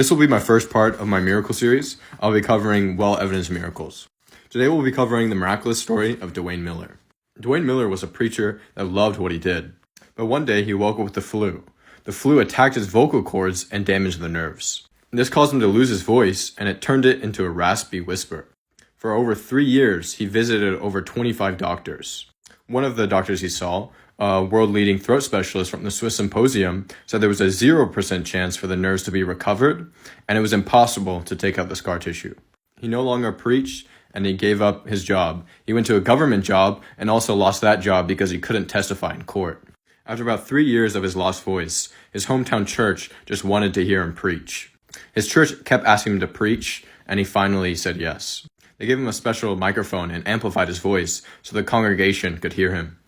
This will be my first part of my miracle series. I'll be covering well-evidenced miracles. Today we'll be covering the miraculous story of Dwayne Miller. Dwayne Miller was a preacher that loved what he did. But one day he woke up with the flu. The flu attacked his vocal cords and damaged the nerves. This caused him to lose his voice, and it turned it into a raspy whisper. For over 3 years, he visited over 25 doctors. One of the doctors he saw, a world-leading throat specialist from the Swiss Symposium, said there was a 0% chance for the nerves to be recovered, and it was impossible to take out the scar tissue. He no longer preached, and he gave up his job. He went to a government job and also lost that job because he couldn't testify in court. After about 3 years of his lost voice, his hometown church just wanted to hear him preach. His church kept asking him to preach, and he finally said yes. They gave him a special microphone and amplified his voice so the congregation could hear him.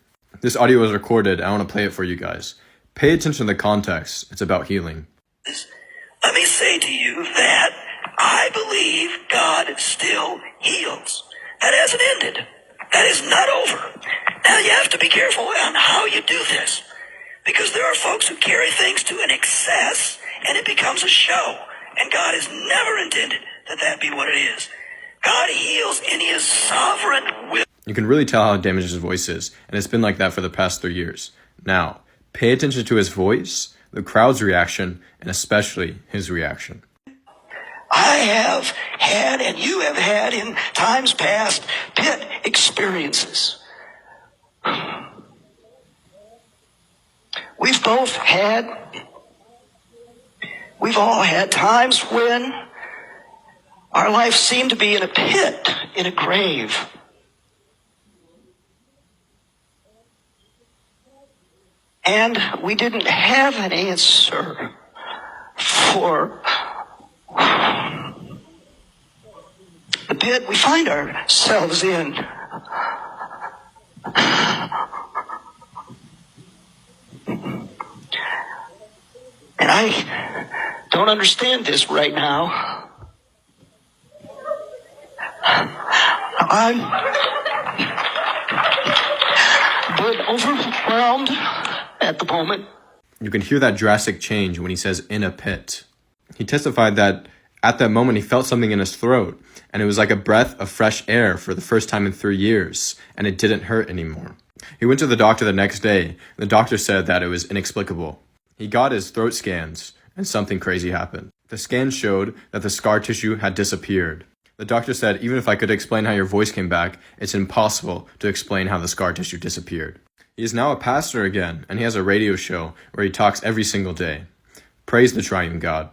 This audio was recorded. I want to play it for you guys. Pay attention to the context. It's about healing. Let me say to you that I believe God still heals. That hasn't ended. That is not over. Now you have to be careful on how you do this, because there are folks who carry things to an excess and it becomes a show. And God has never intended that be what it is. God heals in his sovereign will. You can really tell how damaged his voice is, and it's been like that for the past 3 years. Now, pay attention to his voice, the crowd's reaction, and especially his reaction. I have had, and you have had in times past, pit experiences. We've all had times when our life seemed to be in a pit, in a grave. And we didn't have an answer for the pit we find ourselves in. And I don't understand this right now. I'm a bit overwhelmed at the moment. You can hear that drastic change when he says in a pit. He testified that at that moment he felt something in his throat, and it was like a breath of fresh air for the first time in 3 years, and it didn't hurt anymore. He went to the doctor the next day. The doctor said that it was inexplicable. He got his throat scans, and something crazy happened. The scans showed that the scar tissue had disappeared. The doctor said, even if I could explain how your voice came back, it's impossible to explain how the scar tissue disappeared. He is now a pastor again, and he has a radio show where he talks every single day. Praise the triune God.